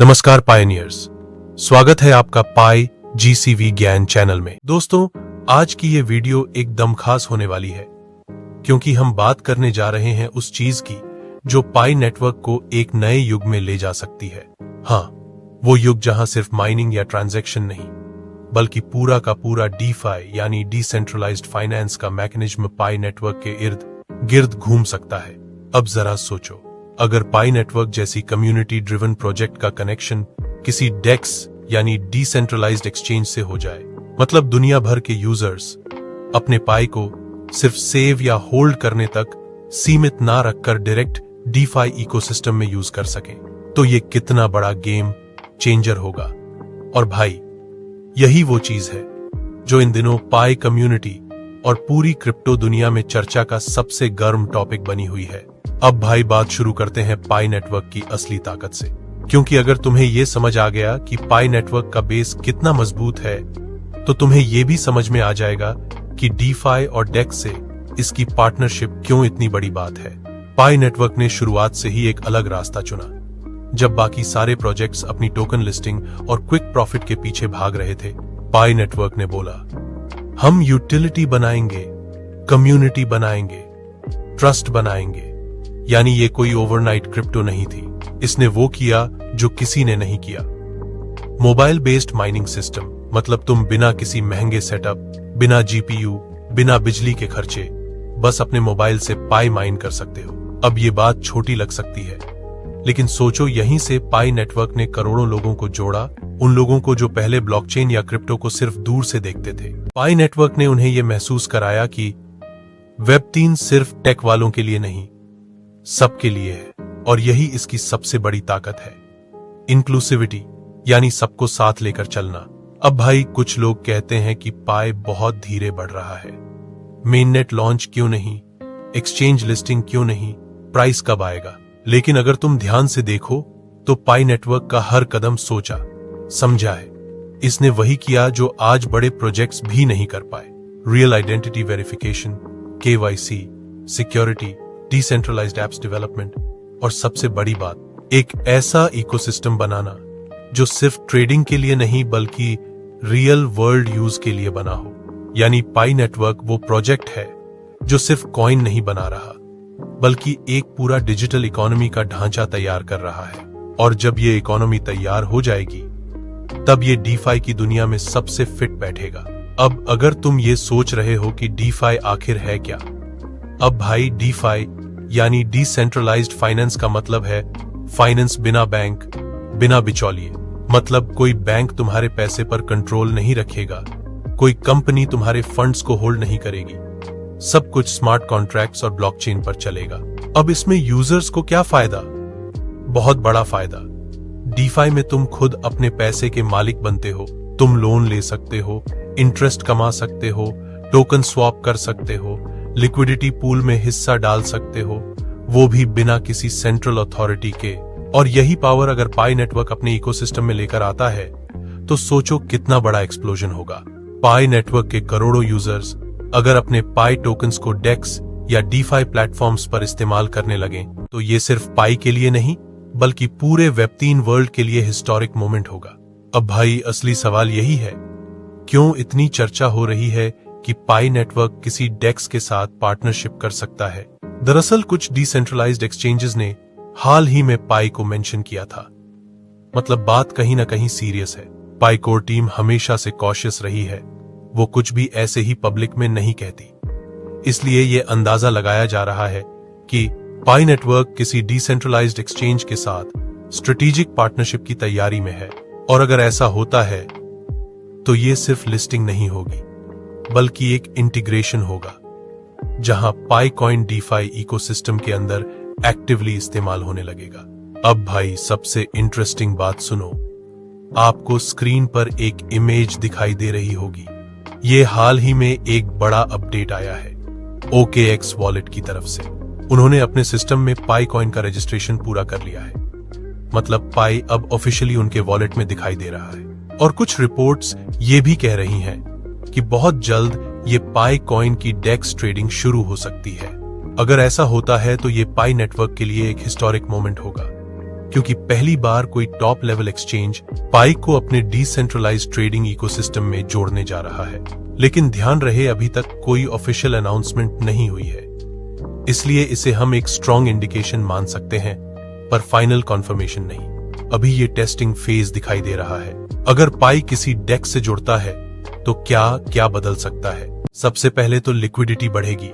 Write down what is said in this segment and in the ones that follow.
नमस्कार पायनियर्स, स्वागत है आपका पाई जीसीवी ज्ञान चैनल में। दोस्तों, आज की ये वीडियो एकदम खास होने वाली है क्योंकि हम बात करने जा रहे हैं उस चीज की जो पाई नेटवर्क को एक नए युग में ले जा सकती है। हाँ, वो युग जहां सिर्फ माइनिंग या ट्रांजैक्शन नहीं बल्कि पूरा का पूरा डीफाई यानी डिसेंट्रलाइज्ड फाइनेंस का मैकेनिज्म पाई नेटवर्क के इर्द गिर्द घूम सकता है। अब जरा सोचो, अगर पाई नेटवर्क जैसी कम्युनिटी ड्रिवन प्रोजेक्ट का कनेक्शन किसी डेक्स यानी डिसेंट्रलाइज्ड एक्सचेंज से हो जाए, मतलब दुनिया भर के यूजर्स अपने पाई को सिर्फ सेव या होल्ड करने तक सीमित ना रखकर डायरेक्ट डीफाई इकोसिस्टम में यूज कर सकें, तो ये कितना बड़ा गेम चेंजर होगा। और भाई, यही वो चीज है जो इन दिनों पाई कम्युनिटी और पूरी क्रिप्टो दुनिया में चर्चा का सबसे गर्म टॉपिक बनी हुई है। अब भाई, बात शुरू करते हैं पाई नेटवर्क की असली ताकत से, क्योंकि अगर तुम्हें यह समझ आ गया कि पाई नेटवर्क का बेस कितना मजबूत है, तो तुम्हें यह भी समझ में आ जाएगा कि डीफाई और डेक्स से इसकी पार्टनरशिप क्यों इतनी बड़ी बात है। पाई नेटवर्क ने शुरुआत से ही एक अलग रास्ता चुना। जब बाकी सारे प्रोजेक्ट्स अपनी टोकन लिस्टिंग और क्विक प्रॉफिट के पीछे भाग रहे थे, पाई नेटवर्क ने बोला, हम यूटिलिटी बनाएंगे, कम्युनिटी बनाएंगे, ट्रस्ट बनाएंगे। यानी ये कोई ओवरनाइट क्रिप्टो नहीं थी। इसने वो किया जो किसी ने नहीं किया। मोबाइल बेस्ड माइनिंग सिस्टम, मतलब तुम बिना किसी महंगे सेटअप, बिना जीपीयू, बिना बिजली के खर्चे बस अपने मोबाइल से पाई माइन कर सकते हो। अब ये बात छोटी लग सकती है, लेकिन सोचो, यहीं से पाई नेटवर्क ने करोड़ों लोगों को जोड़ा, उन लोगों को जो पहले ब्लॉकचेन या क्रिप्टो को सिर्फ दूर से देखते थे। पाई नेटवर्क ने उन्हें यह महसूस कराया कि वेब 3 सिर्फ टेक वालों के लिए नहीं, सबके लिए है। और यही इसकी सबसे बड़ी ताकत है, इंक्लूसिविटी, यानी सबको साथ लेकर चलना। अब भाई, कुछ लोग कहते हैं कि पाई बहुत धीरे बढ़ रहा है, मेननेट लॉन्च क्यों नहीं, एक्सचेंज लिस्टिंग क्यों नहीं, प्राइस कब आएगा। लेकिन अगर तुम ध्यान से देखो तो पाई नेटवर्क का हर कदम सोचा समझा है। इसने वही किया जो आज बड़े प्रोजेक्ट्स भी नहीं कर पाए। Real identity verification, KYC, security, decentralised apps development और सबसे बड़ी बात, एक ऐसा इकोसिस्टम बनाना जो सिर्फ ट्रेडिंग के लिए नहीं बल्कि रियल वर्ल्ड यूज के लिए बना हो। यानी पाई नेटवर्क वो प्रोजेक्ट है जो सिर्फ कॉइन नहीं बना रहा बल्कि एक पूरा डिजिटल इकोनॉमी का ढांचा तैयार कर रहा है। और जब ये इकोनॉमी तैयार हो जाएगी, तब ये डीफाई की दुनिया में सबसे फिट बैठेगा। अब अगर तुम ये सोच रहे हो कि डीफाई आखिर है क्या, अब भाई, डीफाई यानी डिसेंट्रलाइज्ड फाइनेंस का मतलब है फाइनेंस बिना बैंक, बिना बिचौलिए। मतलब कोई बैंक तुम्हारे पैसे पर कंट्रोल नहीं रखेगा, कोई कंपनी तुम्हारे फंड्स को होल्ड नहीं करेगी, सब कुछ स्मार्ट कॉन्ट्रैक्ट्स और ब्लॉकचेन पर चलेगा। अब इसमें यूजर्स को क्या फायदा? बहुत बड़ा फायदा। डीफाई में तुम खुद अपने पैसे के मालिक बनते हो। तुम लोन ले सकते हो, इंटरेस्ट कमा सकते हो, टोकन स्वैप कर सकते हो, लिक्विडिटी पूल में हिस्सा डाल सकते हो, वो भी बिना किसी सेंट्रल अथॉरिटी के। और यही पावर अगर पाई नेटवर्क अपने इकोसिस्टम में लेकर आता है, तो सोचो कितना बड़ा एक्सप्लोजन होगा। पाई नेटवर्क के करोड़ों यूजर्स अगर अपने पाई टोकन्स को डेक्स या डीफाई प्लेटफॉर्म्स पर इस्तेमाल करने लगे, तो ये सिर्फ पाई के लिए नहीं बल्कि पूरे वेब 3 वर्ल्ड के लिए हिस्टोरिक मोमेंट होगा। अब भाई, असली सवाल यही है, क्यों इतनी चर्चा हो रही है कि पाई नेटवर्क किसी डेक्स के साथ पार्टनरशिप कर सकता है? दरअसल कुछ डिसेंट्रलाइज्ड एक्सचेंजेस ने हाल ही में पाई को मेंशन किया था। मतलब बात कहीं ना कहीं सीरियस है। पाई कोर टीम हमेशा से कॉशियस रही है, वो कुछ भी ऐसे ही पब्लिक में नहीं कहती। इसलिए ये अंदाजा लगाया जा रहा है कि पाई नेटवर्क किसी डिसेंट्रलाइज्ड एक्सचेंज के साथ स्ट्रेटेजिक पार्टनरशिप की तैयारी में है। और अगर ऐसा होता है तो ये सिर्फ लिस्टिंग नहीं होगी बल्कि एक इंटीग्रेशन होगा जहां पाई कॉइन डीफाई इकोसिस्टम के अंदर एक्टिवली इस्तेमाल होने लगेगा। अब भाई, सबसे इंटरेस्टिंग बात सुनो। आपको स्क्रीन पर एक इमेज दिखाई दे रही होगी। ये हाल ही में एक बड़ा अपडेट आया है OKX वॉलेट की तरफ से। उन्होंने अपने सिस्टम में पाई कॉइन का रजिस्ट्रेशन पूरा कर लिया है। मतलब पाई अब ऑफिशियली उनके वॉलेट में दिखाई दे रहा है। और कुछ रिपोर्ट्स ये भी कह रही हैं कि बहुत जल्द ये पाई कॉइन की डेक्स ट्रेडिंग शुरू हो सकती है। अगर ऐसा होता है तो ये पाई नेटवर्क के लिए एक हिस्टोरिक मोमेंट होगा, क्योंकि पहली बार कोई टॉप लेवल एक्सचेंज पाई को अपने डिसेंट्रलाइज्ड ट्रेडिंग इकोसिस्टम में जोड़ने जा रहा है। लेकिन ध्यान रहे, अभी तक कोई ऑफिशियल अनाउंसमेंट नहीं हुई है, इसलिए इसे हम एक स्ट्रॉन्ग इंडिकेशन मान सकते हैं, पर फाइनल कॉन्फर्मेशन नहीं। अभी ये टेस्टिंग फेज दिखाई दे रहा है। अगर पाई किसी डेक्स से जुड़ता है तो क्या क्या बदल सकता है? सबसे पहले तो लिक्विडिटी बढ़ेगी,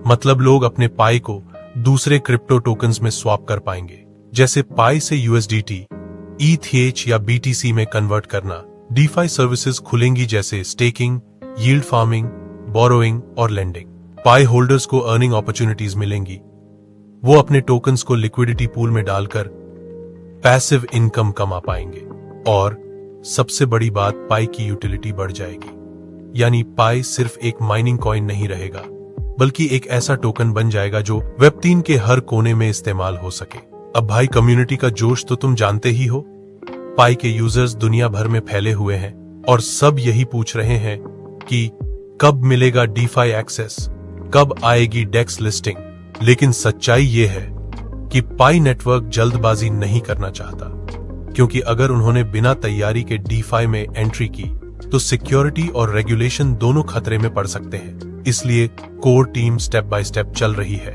मतलब लोग अपने पाई को दूसरे क्रिप्टो टोकन्स में स्वैप कर पाएंगे, जैसे पाई से यूएसडीटी, ईथीएच या बीटीसी में कन्वर्ट करना। डीफाई सर्विसेज खुलेंगी, जैसे स्टेकिंग, यील्ड फार्मिंग, बोरोइंग और लेंडिंग। पाई होल्डर्स को अर्निंग अपॉर्चुनिटीज मिलेंगी, वो अपने टोकन्स को लिक्विडिटी पूल में डालकर पैसिव इनकम कमा पाएंगे। और सबसे बड़ी बात, पाई की यूटिलिटी बढ़ जाएगी, यानी पाई सिर्फ एक माइनिंग कॉइन नहीं रहेगा, बल्कि एक ऐसा टोकन बन जाएगा जो वेब 3 के हर कोने में इस्तेमाल हो सके। अब भाई, कम्युनिटी का जोश तो तुम जानते ही हो। पाई के यूजर्स दुनिया भर में फैले हुए हैं और सब यही पूछ रहे हैं कि कब मिलेगा डीफाई एक्सेस, कब आएगी डेक्स लिस्टिंग। लेकिन सच्चाई ये है कि पाई नेटवर्क जल्दबाजी नहीं करना चाहता, क्योंकि अगर उन्होंने बिना तैयारी के डीफाई में एंट्री की तो सिक्योरिटी और रेगुलेशन दोनों खतरे में पड़ सकते हैं। इसलिए core team step by step चल रही है।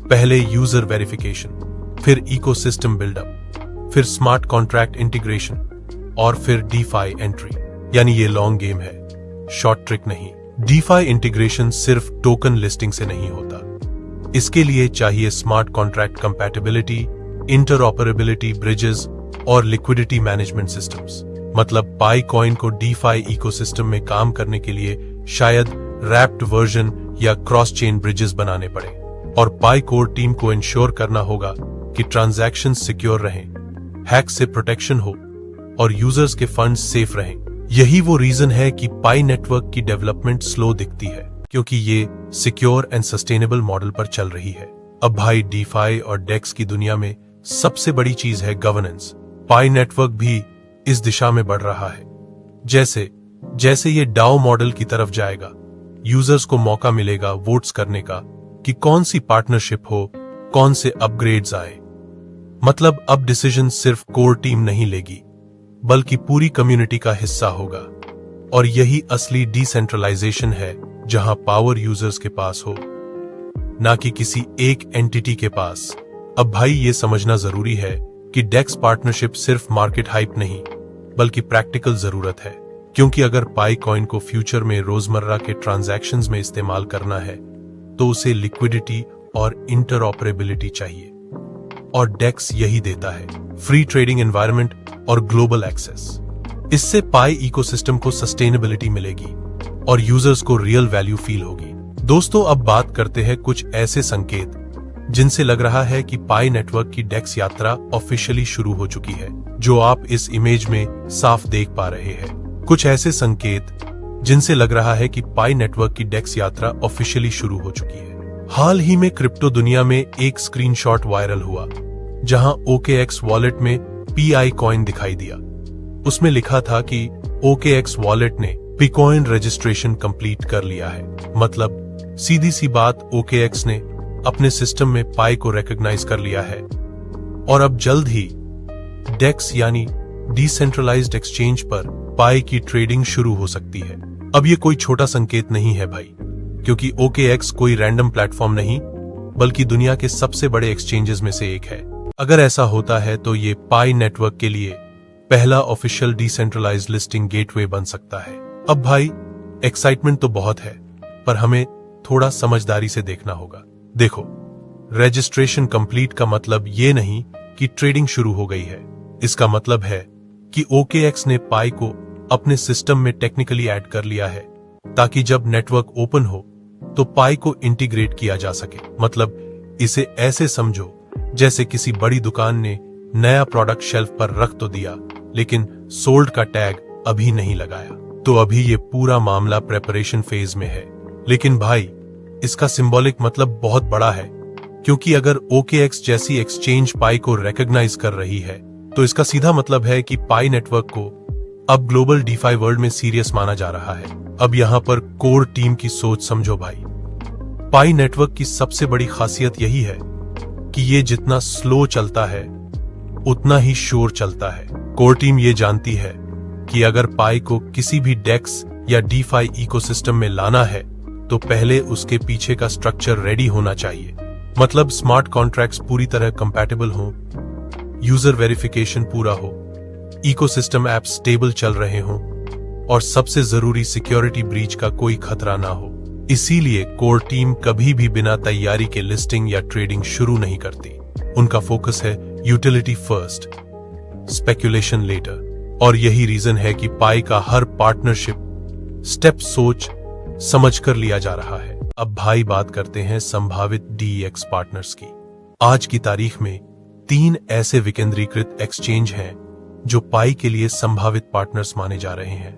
पहले यूजर वेरिफिकेशन, फिर इकोसिस्टम बिल्डअप, फिर स्मार्ट कॉन्ट्रैक्ट इंटीग्रेशन और फिर डीफाई एंट्री। यानी ये लॉन्ग गेम है, शॉर्ट ट्रिक नहीं। डीफाई इंटीग्रेशन सिर्फ टोकन लिस्टिंग से नहीं होता, इसके लिए चाहिए smart contract compatibility, interoperability, bridges और लिक्विडिटी मैनेजमेंट सिस्टम्स। मतलब पाई कॉइन को डीफाई इकोसिस्टम में काम करने के लिए शायद रैप्ड वर्जन या क्रॉस चेन ब्रिजेस बनाने पड़े। और पाई कोर टीम को इंश्योर करना होगा कि ट्रांजैक्शन सिक्योर रहें, हैक से प्रोटेक्शन हो और यूजर्स के फंड्स सेफ रहें। यही वो रीजन है कि पाई नेटवर्क की डेवलपमेंट स्लो दिखती है, क्योंकि ये सिक्योर एंड सस्टेनेबल मॉडल पर चल रही है। अब भाई, डीफाई और डेक्स की दुनिया में सबसे बड़ी चीज है गवर्नेंस। पाई नेटवर्क भी इस दिशा में बढ़ रहा है। जैसे जैसे ये डाओ मॉडल की तरफ जाएगा, यूजर्स को मौका मिलेगा वोट्स करने का कि कौन सी पार्टनरशिप हो, कौन से अपग्रेड्स आए। मतलब अब डिसीजन सिर्फ कोर टीम नहीं लेगी, बल्कि पूरी कम्युनिटी का हिस्सा होगा। और यही असली डिसेंट्रलाइजेशन है, जहां पावर यूजर्स के पास हो, ना कि किसी एक एंटिटी के पास। अब भाई, ये समझना जरूरी है कि डेक्स पार्टनरशिप सिर्फ मार्केट हाइप नहीं, बल्कि प्रैक्टिकल जरूरत है। क्योंकि अगर पाई कॉइन को फ्यूचर में रोजमर्रा के ट्रांजैक्शंस में इस्तेमाल करना है, तो उसे लिक्विडिटी और इंटरऑपरेबिलिटी चाहिए, और डेक्स यही देता है, फ्री ट्रेडिंग एनवायरनमेंट और ग्लोबल एक्सेस। इससे पाई इकोसिस्टम को सस्टेनेबिलिटी मिलेगी और यूजर्स को रियल वैल्यू फील होगी। दोस्तों, अब बात करते हैं कुछ ऐसे संकेत जिनसे लग रहा है कि पाई नेटवर्क की डेक्स यात्रा ऑफिशियली शुरू हो चुकी है, जो आप इस इमेज में साफ देख पा रहे हैं। कुछ ऐसे संकेत जिनसे लग रहा है कि पाई नेटवर्क की डेक्स यात्रा ऑफिशियली शुरू हो चुकी है। हाल ही में क्रिप्टो दुनिया में एक स्क्रीनशॉट वायरल हुआ, जहां OKX वॉलेट में PI कॉइन दिखाई दिया। उसमें लिखा था कि OKX वॉलेट ने पिकॉइन रजिस्ट्रेशन कंप्लीट कर लिया है। मतलब सीधी सी बात, OKX ने अपने सिस्टम में पाई को रिकॉग्नाइज कर लिया है और अब जल्द ही डेक्स यानी डिसेंट्रलाइज्ड एक्सचेंज पर पाई की ट्रेडिंग शुरू हो सकती है। अब ये कोई छोटा संकेत नहीं है भाई, क्योंकि OKX कोई रैंडम प्लेटफॉर्म नहीं, बल्कि दुनिया के सबसे बड़े एक्सचेंजेस में से एक है। अगर ऐसा होता है तो ये पाई नेटवर्क के लिए पहला ऑफिशियल डिसेंट्रलाइज्ड लिस्टिंग गेटवे बन सकता है। अब भाई, एक्साइटमेंट तो बहुत है, पर हमें थोड़ा समझदारी से देखना होगा। देखो, रजिस्ट्रेशन कंप्लीट का मतलब ये नहीं कि ट्रेडिंग शुरू हो गई है। इसका मतलब है कि OKX ने पाई को अपने सिस्टम में टेक्निकली ऐड कर लिया है, ताकि जब नेटवर्क ओपन हो तो पाई को इंटीग्रेट किया जा सके। मतलब इसे ऐसे समझो जैसे किसी बड़ी दुकान ने नया प्रोडक्ट शेल्फ पर रख तो दिया, लेकिन सोल्ड का टैग अभी नहीं लगाया। तो अभी ये पूरा मामला प्रेपरेशन फेज में है। लेकिन भाई, इसका सिंबॉलिक मतलब बहुत बड़ा है, क्योंकि अगर OKX जैसी एक्सचेंज पाई को रिकॉग्नाइज कर रही है, तो इसका सीधा मतलब है कि पाई नेटवर्क को अब ग्लोबल डीफाई वर्ल्ड में सीरियस माना जा रहा है। अब यहां पर कोर टीम की सोच समझो भाई। पाई नेटवर्क की सबसे बड़ी खासियत यही है कि ये जितना स्लो चलता है, उतना ही शोर चलता है। कोर टीम ये जानती है कि अगर पाई को किसी भी डेक्स या डीफाई इकोसिस्टम में लाना है तो पहले उसके पीछे का स्ट्रक्चर रेडी होना चाहिए। मतलब स्मार्ट कॉन्ट्रैक्ट्स पूरी तरह कंपैटिबल हों, यूजर वेरिफिकेशन पूरा हो, इकोसिस्टम ऐप स्टेबल चल रहे हों और सबसे जरूरी सिक्योरिटी ब्रीच का कोई खतरा ना हो। इसीलिए कोर टीम कभी भी बिना तैयारी के लिस्टिंग या ट्रेडिंग शुरू नहीं करती। उनका फोकस है यूटिलिटी फर्स्ट, स्पेकुलेशन लेटर। और यही रीजन है कि पाई का हर पार्टनरशिप स्टेप सोच समझ कर लिया जा रहा है। अब भाई बात करते हैं संभावित DEX पार्टनर्स की। आज की तारीख में 3 ऐसे विकेंद्रीकृत एक्सचेंज हैं जो पाई के लिए संभावित पार्टनर्स माने जा रहे हैं।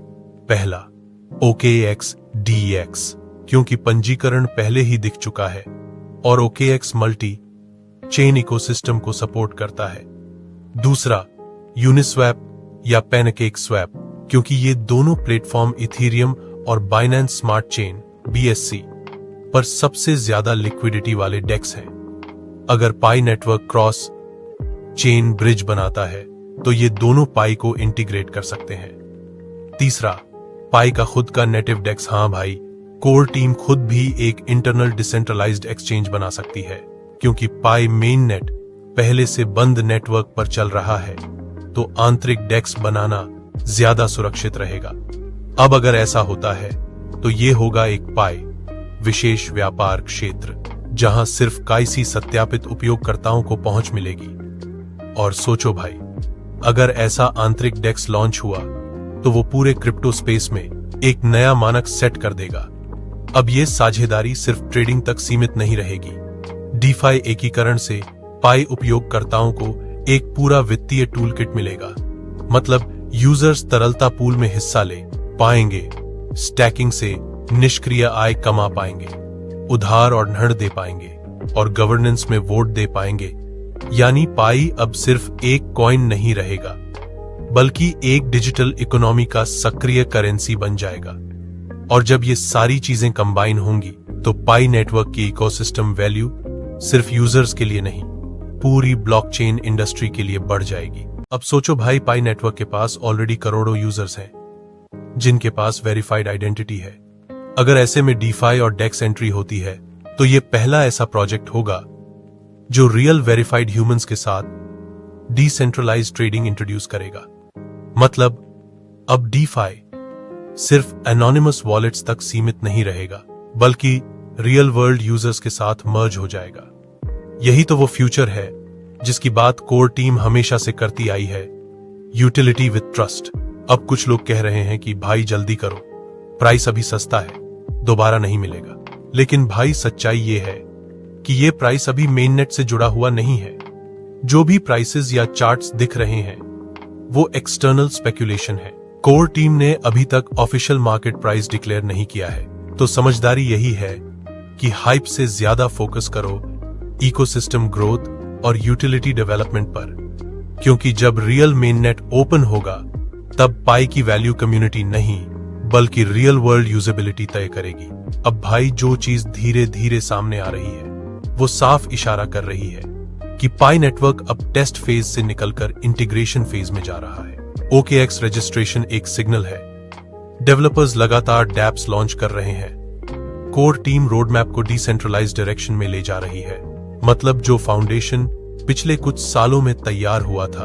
पहला, OKX DEX, क्योंकि पंजीकरण पहले ही दिख चुका है और OKX मल्टी चेन इकोसिस्टम को सपोर्ट करता है। दूसरा, यूनिस्वैप या पैनकेक स्वैप, क्योंकि ये दोनों प्लेटफॉर्म इथीरियम और बाइनेंस स्मार्ट चेन BSC पर सबसे ज्यादा लिक्विडिटी वाले डेक्स हैं। अगर पाई नेटवर्क क्रॉस चेन ब्रिज बनाता है तो ये दोनों पाई को इंटीग्रेट कर सकते हैं। तीसरा, पाई का खुद का नेटिव डेक्स। हाँ भाई, कोर टीम खुद भी एक इंटरनल डिसेंट्रलाइज्ड एक्सचेंज बना सकती है, क्योंकि पाई मेन नेट पहले से बंद नेटवर्क पर चल रहा है तो आंतरिक डेक्स बनाना ज्यादा सुरक्षित रहेगा। अब अगर ऐसा होता है तो ये होगा एक पाई विशेष व्यापार क्षेत्र, जहां सिर्फ काइसी सत्यापित उपयोगकर्ताओं को पहुंच मिलेगी। और सोचो भाई, अगर ऐसा आंतरिक डेक्स लॉन्च हुआ तो वो पूरे क्रिप्टो स्पेस में एक नया मानक सेट कर देगा। अब ये साझेदारी सिर्फ ट्रेडिंग तक सीमित नहीं रहेगी। डीफाई एकीकरण से पाई उपयोगकर्ताओं को एक पूरा वित्तीय टूलकिट मिलेगा। मतलब यूजर्स तरलता पूल में हिस्सा ले पाएंगे, स्टैकिंग से निष्क्रिय आय कमा पाएंगे, उधार और ऋण दे पाएंगे और गवर्नेंस में वोट दे पाएंगे। यानी पाई अब सिर्फ एक कॉइन नहीं रहेगा, बल्कि एक डिजिटल इकोनॉमी का सक्रिय करेंसी बन जाएगा। और जब ये सारी चीजें कंबाइन होंगी तो पाई नेटवर्क की इकोसिस्टम वैल्यू सिर्फ यूजर्स के लिए नहीं, पूरी ब्लॉकचेन इंडस्ट्री के लिए बढ़ जाएगी। अब सोचो भाई, पाई नेटवर्क के पास ऑलरेडी करोड़ों यूजर्स हैं जिनके पास वेरीफाइड आइडेंटिटी है। अगर ऐसे में डीफाई और डेक्स एंट्री होती है तो ये पहला ऐसा प्रोजेक्ट होगा जो रियल वेरीफाइड ह्यूमंस के साथ डिसेंट्रलाइज्ड ट्रेडिंग इंट्रोड्यूस करेगा। मतलब अब डीफाई सिर्फ एनोनिमस वॉलेट्स तक सीमित नहीं रहेगा, बल्कि रियल वर्ल्ड यूजर्स के साथ मर्ज हो जाएगा। यही तो वो फ्यूचर है जिसकी बात कोर टीम हमेशा से करती आई है, यूटिलिटी विद ट्रस्ट। अब कुछ लोग कह रहे हैं कि भाई जल्दी करो, प्राइस अभी सस्ता है, दोबारा नहीं मिलेगा। लेकिन भाई सच्चाई ये है कि ये प्राइस अभी मेन नेट से जुड़ा हुआ नहीं है। जो भी प्राइसेस या चार्ट्स दिख रहे हैं वो एक्सटर्नल स्पेकुलेशन है। कोर टीम ने अभी तक ऑफिशियल मार्केट प्राइस डिक्लेयर नहीं किया है। तो समझदारी यही है कि हाइप से ज्यादा फोकस करो इकोसिस्टम ग्रोथ और यूटिलिटी डेवलपमेंट पर, क्योंकि जब रियल मेन नेट ओपन होगा तब पाई की वैल्यू कम्युनिटी नहीं बल्कि रियल वर्ल्ड यूजेबिलिटी तय करेगी। अब भाई जो चीज धीरे धीरे सामने आ रही है वो साफ इशारा कर रही है कि पाई नेटवर्क अब टेस्ट फेज से निकलकर इंटीग्रेशन फेज में जा रहा है। OKX रजिस्ट्रेशन एक सिग्नल है। डेवलपर्स लगातार डैप्स लॉन्च कर रहे हैं। कोर टीम रोडमैप को डिसेंट्रलाइज्ड डायरेक्शन में ले जा रही है। मतलब जो फाउंडेशन पिछले कुछ सालों में तैयार हुआ था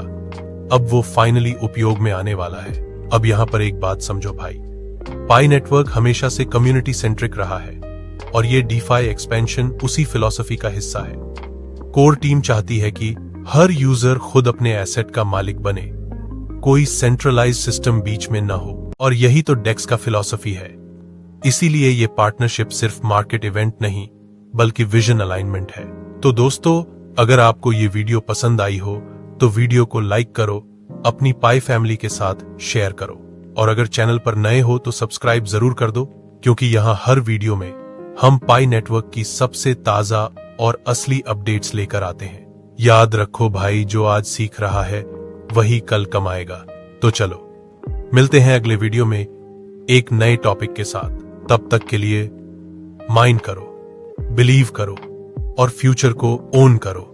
अब वो फाइनली उपयोग में आने वाला है। अब यहां पर एक बात समझो भाई, पाई नेटवर्क हमेशा से कम्युनिटी सेंट्रिक रहा है और ये डीफाई एक्सपेंशन उसी फिलॉसफी का हिस्सा है। कोर टीम चाहती है कि हर यूजर खुद अपने एसेट का मालिक बने, कोई सेंट्रलाइज्ड सिस्टम बीच में न हो। और यही तो डेक्स का फिलॉसफी है। इसीलिए ये पार्टनरशिप सिर्फ मार्केट इवेंट नहीं बल्कि विजन अलाइनमेंट है। तो दोस्तों, अगर आपको ये वीडियो पसंद आई हो तो वीडियो को लाइक करो, अपनी पाई फैमिली के साथ शेयर करो और अगर चैनल पर नए हो तो सब्सक्राइब जरूर कर दो, क्योंकि यहाँ हर वीडियो में हम पाई नेटवर्क की सबसे ताजा और असली अपडेट्स लेकर आते हैं। याद रखो भाई, जो आज सीख रहा है वही कल कमाएगा। तो चलो मिलते हैं अगले वीडियो में एक नए टॉपिक के साथ। तब तक के लिए माइंड करो, बिलीव करो और फ्यूचर को ओन करो।